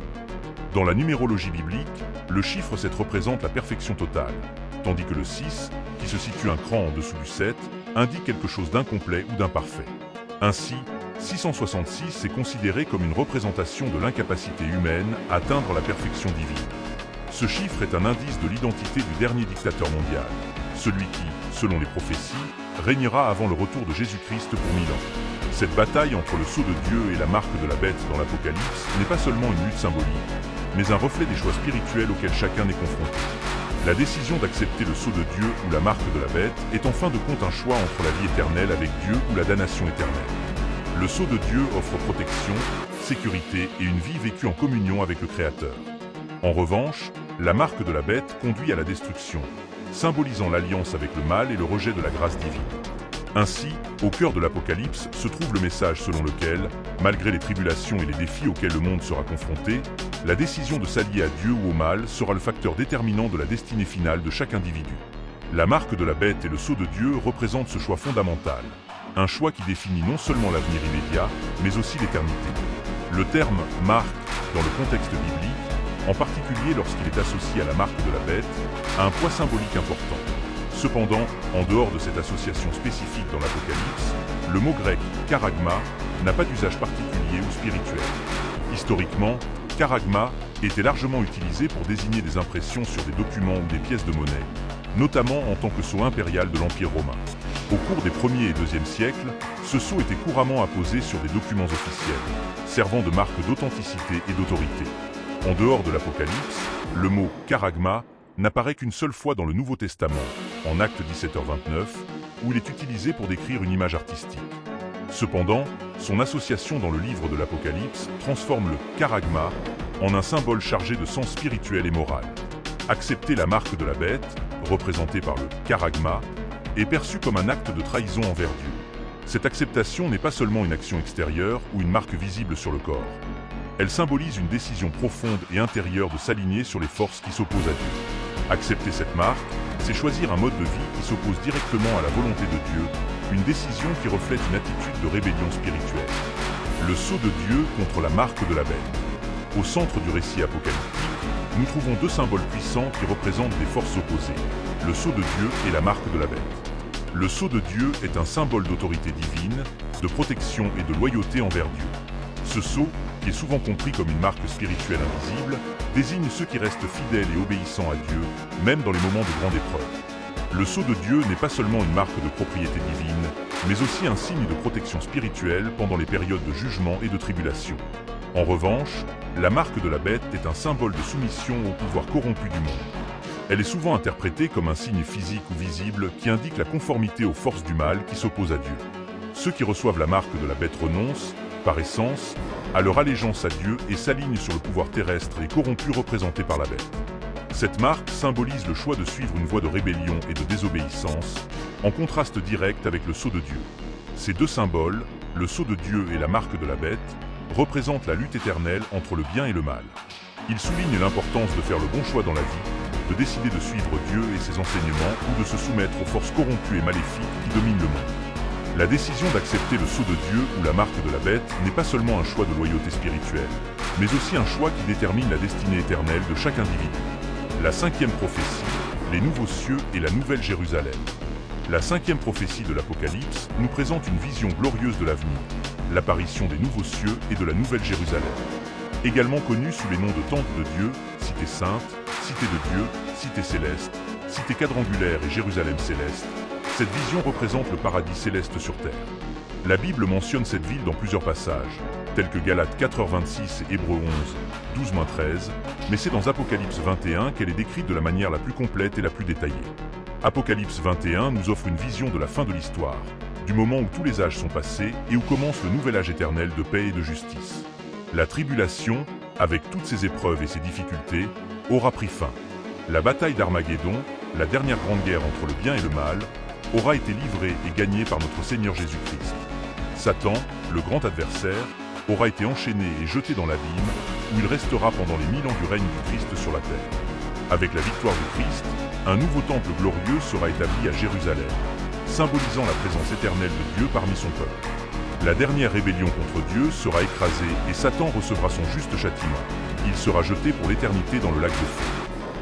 Dans la numérologie biblique, le chiffre 7 représente la perfection totale, tandis que le 6, qui se situe un cran en dessous du 7, indique quelque chose d'incomplet ou d'imparfait. Ainsi, 666 est considéré comme une représentation de l'incapacité humaine à atteindre la perfection divine. Ce chiffre est un indice de l'identité du dernier dictateur mondial, celui qui, selon les prophéties, régnera avant le retour de Jésus-Christ pour 1000 ans. Cette bataille entre le sceau de Dieu et la marque de la bête dans l'Apocalypse n'est pas seulement une lutte symbolique, mais un reflet des choix spirituels auxquels chacun est confronté. La décision d'accepter le sceau de Dieu ou la marque de la bête est en fin de compte un choix entre la vie éternelle avec Dieu ou la damnation éternelle. Le sceau de Dieu offre protection, sécurité et une vie vécue en communion avec le Créateur. En revanche, la marque de la bête conduit à la destruction, symbolisant l'alliance avec le mal et le rejet de la grâce divine. Ainsi, au cœur de l'Apocalypse se trouve le message selon lequel, malgré les tribulations et les défis auxquels le monde sera confronté, la décision de s'allier à Dieu ou au mal sera le facteur déterminant de la destinée finale de chaque individu. La marque de la bête et le sceau de Dieu représentent ce choix fondamental, un choix qui définit non seulement l'avenir immédiat, mais aussi l'éternité. Le terme « marque » dans le contexte biblique, en particulier lorsqu'il est associé à la marque de la bête, a un poids symbolique important. Cependant, en dehors de cette association spécifique dans l'Apocalypse, le mot grec « charagma » n'a pas d'usage particulier ou spirituel. Historiquement, charagma était largement utilisé pour désigner des impressions sur des documents ou des pièces de monnaie, notamment en tant que sceau impérial de l'Empire romain. Au cours des 1er et 2e siècles, ce sceau était couramment apposé sur des documents officiels, servant de marque d'authenticité et d'autorité. En dehors de l'Apocalypse, le mot « charagma » n'apparaît qu'une seule fois dans le Nouveau Testament, en Actes 17h29, où il est utilisé pour décrire une image artistique. Cependant, son association dans le livre de l'Apocalypse transforme le « charagma » en un symbole chargé de sens spirituel et moral. Accepter la marque de la bête, représentée par le « charagma », est perçu comme un acte de trahison envers Dieu. Cette acceptation n'est pas seulement une action extérieure ou une marque visible sur le corps. Elle symbolise une décision profonde et intérieure de s'aligner sur les forces qui s'opposent à Dieu. Accepter cette marque, c'est choisir un mode de vie qui s'oppose directement à la volonté de Dieu, une décision qui reflète une attitude de rébellion spirituelle. Le sceau de Dieu contre la marque de la bête. Au centre du récit apocalyptique, nous trouvons deux symboles puissants qui représentent des forces opposées, le sceau de Dieu et la marque de la bête. Le sceau de Dieu est un symbole d'autorité divine, de protection et de loyauté envers Dieu. Ce sceau, qui est souvent compris comme une marque spirituelle invisible, désigne ceux qui restent fidèles et obéissants à Dieu, même dans les moments de grande épreuve. Le sceau de Dieu n'est pas seulement une marque de propriété divine, mais aussi un signe de protection spirituelle pendant les périodes de jugement et de tribulation. En revanche, la marque de la bête est un symbole de soumission au pouvoir corrompu du monde. Elle est souvent interprétée comme un signe physique ou visible qui indique la conformité aux forces du mal qui s'opposent à Dieu. Ceux qui reçoivent la marque de la bête renoncent, par essence, à leur allégeance à Dieu et s'alignent sur le pouvoir terrestre et corrompu représenté par la bête. Cette marque symbolise le choix de suivre une voie de rébellion et de désobéissance, en contraste direct avec le sceau de Dieu. Ces deux symboles, le sceau de Dieu et la marque de la bête, représentent la lutte éternelle entre le bien et le mal. Ils soulignent l'importance de faire le bon choix dans la vie, de décider de suivre Dieu et ses enseignements ou de se soumettre aux forces corrompues et maléfiques qui dominent le monde. La décision d'accepter le sceau de Dieu ou la marque de la bête n'est pas seulement un choix de loyauté spirituelle, mais aussi un choix qui détermine la destinée éternelle de chaque individu. La 5e prophétie, les nouveaux cieux et la nouvelle Jérusalem. La 5e prophétie de l'Apocalypse nous présente une vision glorieuse de l'avenir, l'apparition des nouveaux cieux et de la nouvelle Jérusalem. Également connue sous les noms de Temple de Dieu, Cité sainte, Cité de Dieu, Cité céleste, Cité quadrangulaire et Jérusalem céleste, cette vision représente le paradis céleste sur terre. La Bible mentionne cette ville dans plusieurs passages, tels que Galates 4h26 et Hébreux 11, 12-13, mais c'est dans Apocalypse 21 qu'elle est décrite de la manière la plus complète et la plus détaillée. Apocalypse 21 nous offre une vision de la fin de l'histoire, du moment où tous les âges sont passés et où commence le nouvel âge éternel de paix et de justice. La tribulation, avec toutes ses épreuves et ses difficultés, aura pris fin. La bataille d'Armageddon, la dernière grande guerre entre le bien et le mal, aura été livrée et gagnée par notre Seigneur Jésus-Christ. Satan, le grand adversaire, aura été enchaîné et jeté dans l'abîme, où il restera pendant les 1000 ans du règne du Christ sur la terre. Avec la victoire du Christ, un nouveau temple glorieux sera établi à Jérusalem, symbolisant la présence éternelle de Dieu parmi son peuple. La dernière rébellion contre Dieu sera écrasée et Satan recevra son juste châtiment. Il sera jeté pour l'éternité dans le lac de feu.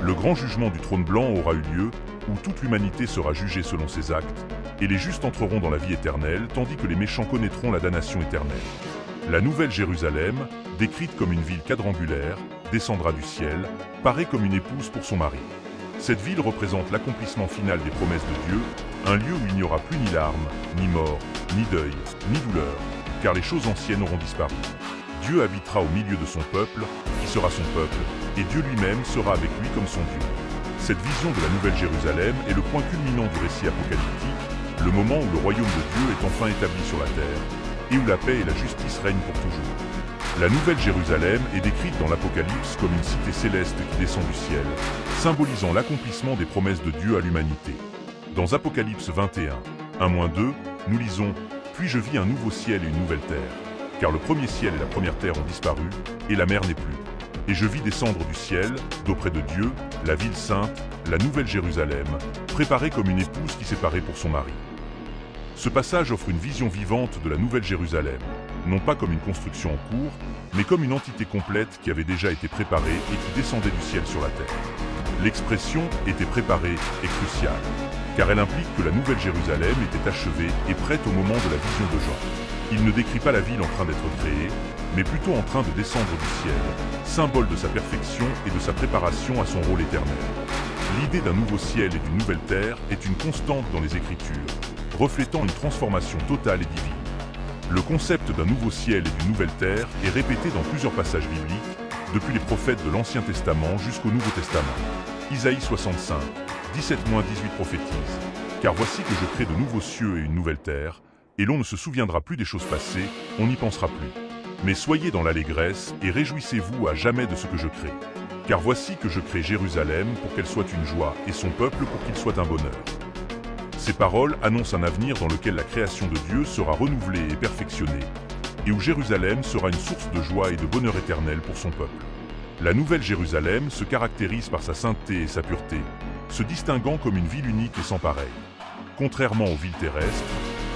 Le grand jugement du trône blanc aura eu lieu, où toute l'humanité sera jugée selon ses actes, et les justes entreront dans la vie éternelle, tandis que les méchants connaîtront la damnation éternelle. La nouvelle Jérusalem, décrite comme une ville quadrangulaire, descendra du ciel, paraît comme une épouse pour son mari. Cette ville représente l'accomplissement final des promesses de Dieu, un lieu où il n'y aura plus ni larmes, ni mort, ni deuil, ni douleur, car les choses anciennes auront disparu. Dieu habitera au milieu de son peuple, qui sera son peuple, et Dieu lui-même sera avec lui comme son Dieu. Cette vision de la nouvelle Jérusalem est le point culminant du récit apocalyptique, le moment où le royaume de Dieu est enfin établi sur la terre, et où la paix et la justice règnent pour toujours. La nouvelle Jérusalem est décrite dans l'Apocalypse comme une cité céleste qui descend du ciel, symbolisant l'accomplissement des promesses de Dieu à l'humanité. Dans Apocalypse 21, 1-2, nous lisons « Puis je vis un nouveau ciel et une nouvelle terre, car le premier ciel et la première terre ont disparu, et la mer n'est plus. Et je vis descendre du ciel, d'auprès de Dieu, la ville sainte, la nouvelle Jérusalem, préparée comme une épouse qui s'est parée pour son mari. » Ce passage offre une vision vivante de la nouvelle Jérusalem, non pas comme une construction en cours, mais comme une entité complète qui avait déjà été préparée et qui descendait du ciel sur la terre. L'expression « était préparée » est cruciale, car elle implique que la Nouvelle Jérusalem était achevée et prête au moment de la vision de Jean. Il ne décrit pas la ville en train d'être créée, mais plutôt en train de descendre du ciel, symbole de sa perfection et de sa préparation à son rôle éternel. L'idée d'un nouveau ciel et d'une nouvelle terre est une constante dans les Écritures, reflétant une transformation totale et divine. Le concept d'un nouveau ciel et d'une nouvelle terre est répété dans plusieurs passages bibliques, depuis les prophètes de l'Ancien Testament jusqu'au Nouveau Testament. Isaïe 65, 17-18 prophétise « Car voici que je crée de nouveaux cieux et une nouvelle terre, et l'on ne se souviendra plus des choses passées, on n'y pensera plus. Mais soyez dans l'allégresse et réjouissez-vous à jamais de ce que je crée. Car voici que je crée Jérusalem pour qu'elle soit une joie et son peuple pour qu'il soit un bonheur. » Ces paroles annoncent un avenir dans lequel la création de Dieu sera renouvelée et perfectionnée, et où Jérusalem sera une source de joie et de bonheur éternel pour son peuple. La Nouvelle Jérusalem se caractérise par sa sainteté et sa pureté, se distinguant comme une ville unique et sans pareille. Contrairement aux villes terrestres,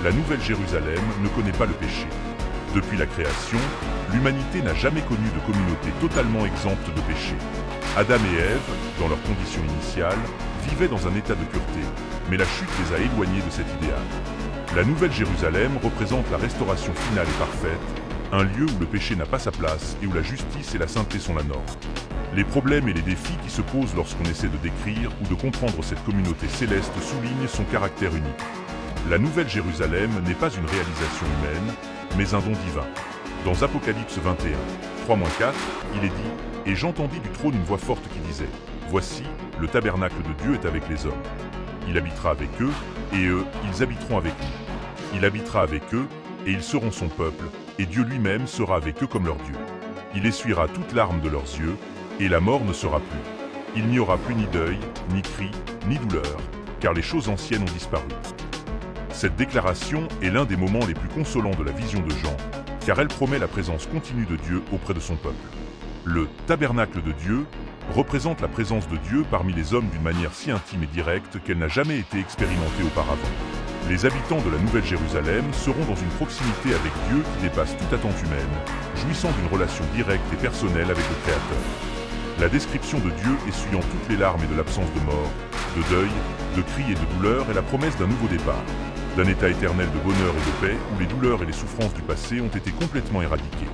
la Nouvelle Jérusalem ne connaît pas le péché. Depuis la création, l'humanité n'a jamais connu de communauté totalement exempte de péché. Adam et Ève, dans leurs conditions initiales, vivaient dans un état de pureté, mais la chute les a éloignés de cet idéal. La Nouvelle Jérusalem représente la restauration finale et parfaite, un lieu où le péché n'a pas sa place et où la justice et la sainteté sont la norme. Les problèmes et les défis qui se posent lorsqu'on essaie de décrire ou de comprendre cette communauté céleste soulignent son caractère unique. La Nouvelle Jérusalem n'est pas une réalisation humaine, mais un don divin. Dans Apocalypse 21, 3-4, il est dit « Et j'entendis du trône une voix forte qui disait « Voici, le tabernacle de Dieu est avec les hommes. Il habitera avec eux, et eux, ils habiteront avec lui. Il habitera avec eux, et ils seront son peuple, et Dieu lui-même sera avec eux comme leur Dieu. Il essuiera toute larme de leurs yeux, et la mort ne sera plus. Il n'y aura plus ni deuil, ni cri, ni douleur, car les choses anciennes ont disparu. » Cette déclaration est l'un des moments les plus consolants de la vision de Jean, car elle promet la présence continue de Dieu auprès de son peuple. Le tabernacle de Dieu représente la présence de Dieu parmi les hommes d'une manière si intime et directe qu'elle n'a jamais été expérimentée auparavant. Les habitants de la Nouvelle Jérusalem seront dans une proximité avec Dieu qui dépasse toute attente humaine, jouissant d'une relation directe et personnelle avec le Créateur. La description de Dieu essuyant toutes les larmes et de l'absence de mort, de deuil, de cris et de douleur est la promesse d'un nouveau départ, d'un état éternel de bonheur et de paix où les douleurs et les souffrances du passé ont été complètement éradiquées.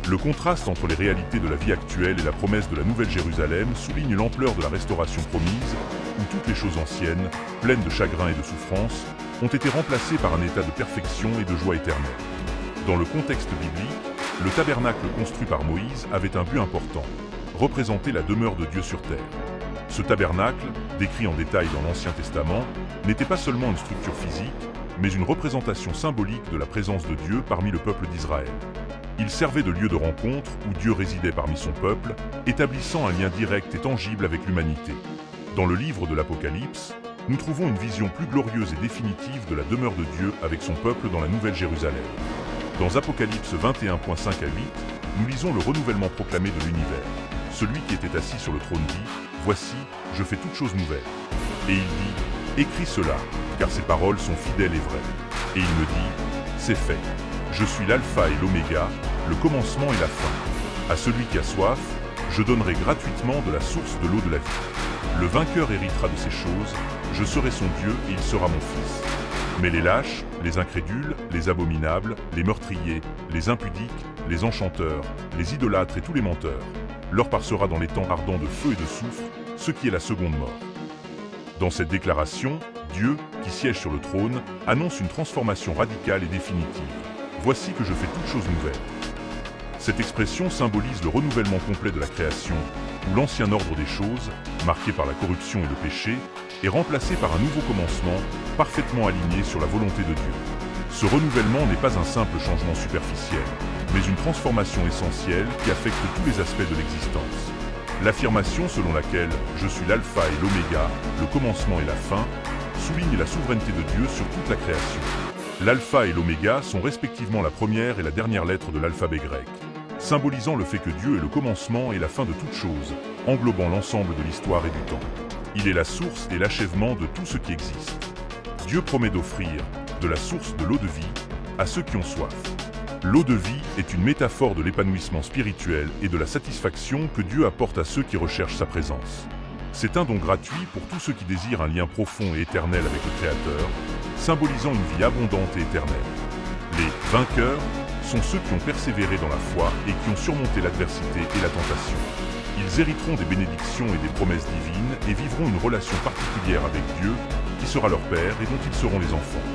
Le contraste entre les réalités de la vie actuelle et la promesse de la Nouvelle Jérusalem souligne l'ampleur de la restauration promise, où toutes les choses anciennes, pleines de chagrin et de souffrance, ont été remplacées par un état de perfection et de joie éternelle. Dans le contexte biblique, le tabernacle construit par Moïse avait un but important, représenter la demeure de Dieu sur terre. Ce tabernacle, décrit en détail dans l'Ancien Testament, n'était pas seulement une structure physique, mais une représentation symbolique de la présence de Dieu parmi le peuple d'Israël. Il servait de lieu de rencontre où Dieu résidait parmi son peuple, établissant un lien direct et tangible avec l'humanité. Dans le livre de l'Apocalypse, nous trouvons une vision plus glorieuse et définitive de la demeure de Dieu avec son peuple dans la Nouvelle Jérusalem. Dans Apocalypse 21.5 à 8, nous lisons le renouvellement proclamé de l'univers. Celui qui était assis sur le trône dit « Voici, je fais toutes choses nouvelles. » Et il dit « Écris cela, car ces paroles sont fidèles et vraies. » Et il me dit « C'est fait. Je suis l'alpha et l'oméga, le commencement et la fin. À celui qui a soif, je donnerai gratuitement de la source de l'eau de la vie. Le vainqueur héritera de ces choses, je serai son Dieu et il sera mon fils. Mais les lâches, les incrédules, les abominables, les meurtriers, les impudiques, les enchanteurs, les idolâtres et tous les menteurs, leur part sera dans les temps ardents de feu et de soufre, ce qui est la seconde mort. » Dans cette déclaration, Dieu, qui siège sur le trône, annonce une transformation radicale et définitive. « Voici que je fais toutes choses nouvelles. » Cette expression symbolise le renouvellement complet de la création, où l'ancien ordre des choses, marqué par la corruption et le péché, est remplacé par un nouveau commencement, parfaitement aligné sur la volonté de Dieu. Ce renouvellement n'est pas un simple changement superficiel, mais une transformation essentielle qui affecte tous les aspects de l'existence. L'affirmation selon laquelle « je suis l'alpha et l'oméga, le commencement et la fin » souligne la souveraineté de Dieu sur toute la création. L'alpha et l'oméga sont respectivement la première et la dernière lettre de l'alphabet grec, symbolisant le fait que Dieu est le commencement et la fin de toute chose, englobant l'ensemble de l'histoire et du temps. Il est la source et l'achèvement de tout ce qui existe. Dieu promet d'offrir, de la source de l'eau de vie, à ceux qui ont soif. L'eau de vie est une métaphore de l'épanouissement spirituel et de la satisfaction que Dieu apporte à ceux qui recherchent sa présence. C'est un don gratuit pour tous ceux qui désirent un lien profond et éternel avec le Créateur, symbolisant une vie abondante et éternelle. Les vainqueurs sont ceux qui ont persévéré dans la foi et qui ont surmonté l'adversité et la tentation. Ils hériteront des bénédictions et des promesses divines et vivront une relation particulière avec Dieu, qui sera leur Père et dont ils seront les enfants.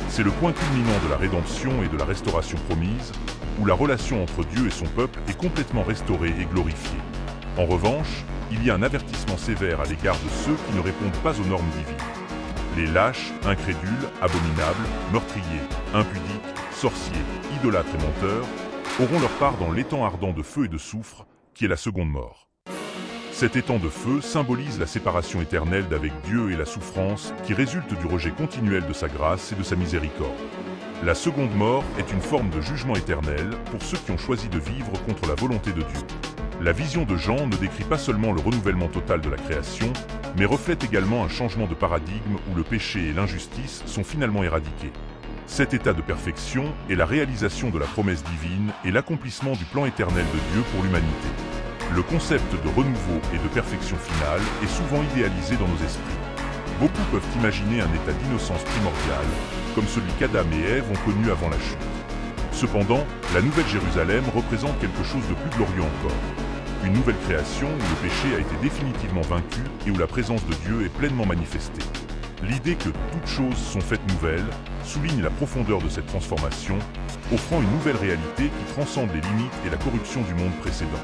C'est le point culminant de la rédemption et de la restauration promise, où la relation entre Dieu et son peuple est complètement restaurée et glorifiée. En revanche, il y a un avertissement sévère à l'égard de ceux qui ne répondent pas aux normes divines. Les lâches, incrédules, abominables, meurtriers, impudiques, sorciers, idolâtres et menteurs auront leur part dans l'étang ardent de feu et de soufre, qui est la seconde mort. Cet étang de feu symbolise la séparation éternelle d'avec Dieu et la souffrance qui résulte du rejet continuel de sa grâce et de sa miséricorde. La seconde mort est une forme de jugement éternel pour ceux qui ont choisi de vivre contre la volonté de Dieu. La vision de Jean ne décrit pas seulement le renouvellement total de la création, mais reflète également un changement de paradigme où le péché et l'injustice sont finalement éradiqués. Cet état de perfection est la réalisation de la promesse divine et l'accomplissement du plan éternel de Dieu pour l'humanité. Le concept de renouveau et de perfection finale est souvent idéalisé dans nos esprits. Beaucoup peuvent imaginer un état d'innocence primordiale, comme celui qu'Adam et Ève ont connu avant la chute. Cependant, la Nouvelle Jérusalem représente quelque chose de plus glorieux encore. Une nouvelle création où le péché a été définitivement vaincu et où la présence de Dieu est pleinement manifestée. L'idée que toutes choses sont faites nouvelles souligne la profondeur de cette transformation, offrant une nouvelle réalité qui transcende les limites et la corruption du monde précédent.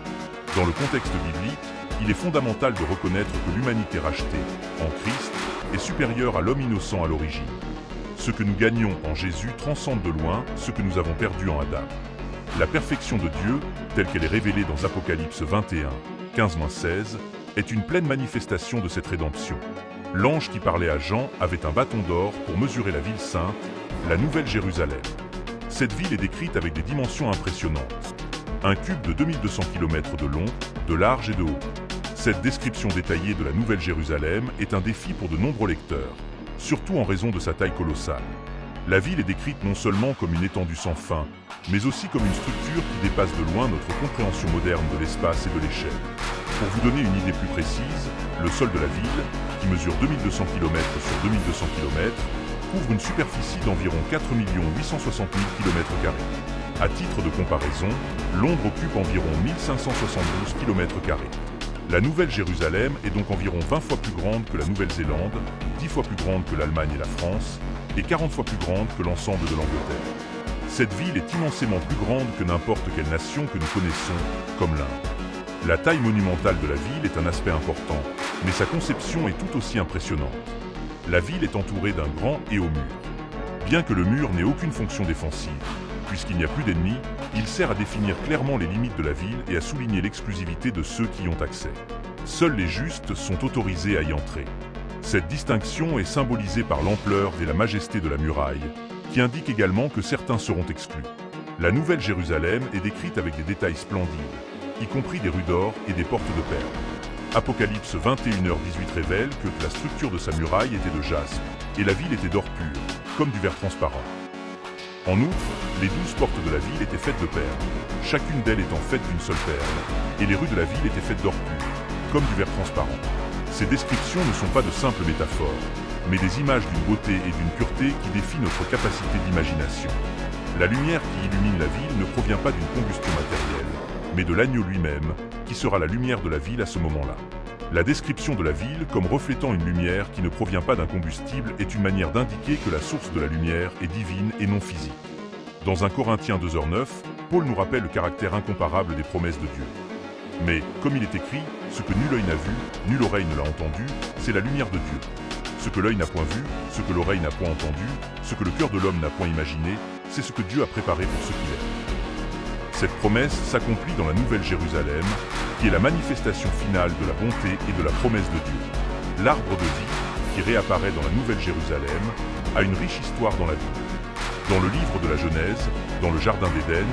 Dans le contexte biblique, il est fondamental de reconnaître que l'humanité rachetée, en Christ, est supérieure à l'homme innocent à l'origine. Ce que nous gagnons en Jésus transcende de loin ce que nous avons perdu en Adam. La perfection de Dieu, telle qu'elle est révélée dans Apocalypse 21, 15-16, est une pleine manifestation de cette rédemption. L'ange qui parlait à Jean avait un bâton d'or pour mesurer la ville sainte, la Nouvelle Jérusalem. Cette ville est décrite avec des dimensions impressionnantes. Un cube de 2200 km de long, de large et de haut. Cette description détaillée de la Nouvelle Jérusalem est un défi pour de nombreux lecteurs, surtout en raison de sa taille colossale. La ville est décrite non seulement comme une étendue sans fin, mais aussi comme une structure qui dépasse de loin notre compréhension moderne de l'espace et de l'échelle. Pour vous donner une idée plus précise, le sol de la ville, qui mesure 2200 km sur 2200 km, couvre une superficie d'environ 4 860 000 km². À titre de comparaison, Londres occupe environ 1572 km². La Nouvelle Jérusalem est donc environ 20 fois plus grande que la Nouvelle-Zélande, 10 fois plus grande que l'Allemagne et la France, et 40 fois plus grande que l'ensemble de l'Angleterre. Cette ville est immensément plus grande que n'importe quelle nation que nous connaissons, comme l'Inde. La taille monumentale de la ville est un aspect important, mais sa conception est tout aussi impressionnante. La ville est entourée d'un grand et haut mur. Bien que le mur n'ait aucune fonction défensive, puisqu'il n'y a plus d'ennemis, il sert à définir clairement les limites de la ville et à souligner l'exclusivité de ceux qui y ont accès. Seuls les justes sont autorisés à y entrer. Cette distinction est symbolisée par l'ampleur et la majesté de la muraille, qui indique également que certains seront exclus. La Nouvelle Jérusalem est décrite avec des détails splendides, y compris des rues d'or et des portes de perles. Apocalypse 21h18 révèle que la structure de sa muraille était de jaspe, et la ville était d'or pur, comme du verre transparent. En outre, les 12 portes de la ville étaient faites de perles, chacune d'elles étant faite d'une seule perle, et les rues de la ville étaient faites d'or pur, comme du verre transparent. Ces descriptions ne sont pas de simples métaphores, mais des images d'une beauté et d'une pureté qui défient notre capacité d'imagination. La lumière qui illumine la ville ne provient pas d'une combustion matérielle, mais de l'agneau lui-même, qui sera la lumière de la ville à ce moment-là. La description de la ville comme reflétant une lumière qui ne provient pas d'un combustible est une manière d'indiquer que la source de la lumière est divine et non physique. Dans 1 Corinthiens 2h9, Paul nous rappelle le caractère incomparable des promesses de Dieu. Mais, comme il est écrit, ce que nul œil n'a vu, nulle oreille ne l'a entendu, c'est la lumière de Dieu. Ce que l'œil n'a point vu, ce que l'oreille n'a point entendu, ce que le cœur de l'homme n'a point imaginé, c'est ce que Dieu a préparé pour ceux qui l'aiment. Cette promesse s'accomplit dans la Nouvelle Jérusalem, qui est la manifestation finale de la bonté et de la promesse de Dieu. L'arbre de vie, qui réapparaît dans la Nouvelle Jérusalem, a une riche histoire dans la Bible. Dans le livre de la Genèse, dans le Jardin d'Éden,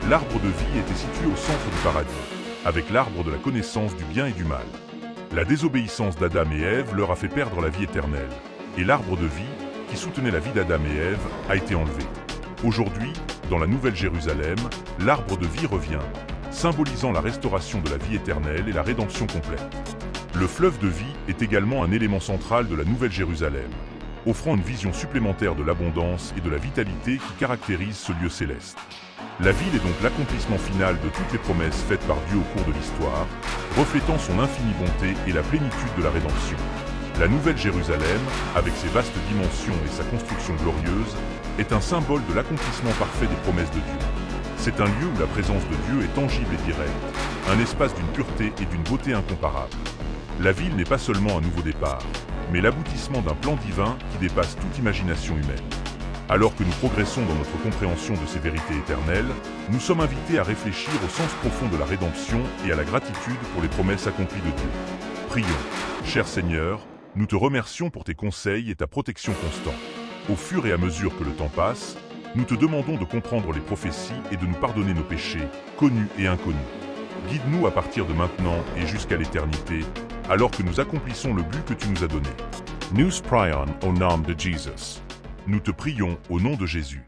l'arbre de vie était situé au centre du paradis, avec l'arbre de la connaissance du bien et du mal. La désobéissance d'Adam et Ève leur a fait perdre la vie éternelle, et l'arbre de vie, qui soutenait la vie d'Adam et Ève, a été enlevé. Aujourd'hui, dans la Nouvelle Jérusalem, l'arbre de vie revient, symbolisant la restauration de la vie éternelle et la rédemption complète. Le fleuve de vie est également un élément central de la Nouvelle Jérusalem, offrant une vision supplémentaire de l'abondance et de la vitalité qui caractérise ce lieu céleste. La ville est donc l'accomplissement final de toutes les promesses faites par Dieu au cours de l'histoire, reflétant son infinie bonté et la plénitude de la rédemption. La Nouvelle Jérusalem, avec ses vastes dimensions et sa construction glorieuse, est un symbole de l'accomplissement parfait des promesses de Dieu. C'est un lieu où la présence de Dieu est tangible et directe, un espace d'une pureté et d'une beauté incomparables. La ville n'est pas seulement un nouveau départ, mais l'aboutissement d'un plan divin qui dépasse toute imagination humaine. Alors que nous progressons dans notre compréhension de ces vérités éternelles, nous sommes invités à réfléchir au sens profond de la rédemption et à la gratitude pour les promesses accomplies de Dieu. Prions. Cher Seigneur, nous te remercions pour tes conseils et ta protection constante. Au fur et à mesure que le temps passe, nous te demandons de comprendre les prophéties et de nous pardonner nos péchés, connus et inconnus. Guide-nous à partir de maintenant et jusqu'à l'éternité, alors que nous accomplissons le but que tu nous as donné. Nous prions au nom de Jésus. Nous te prions au nom de Jésus.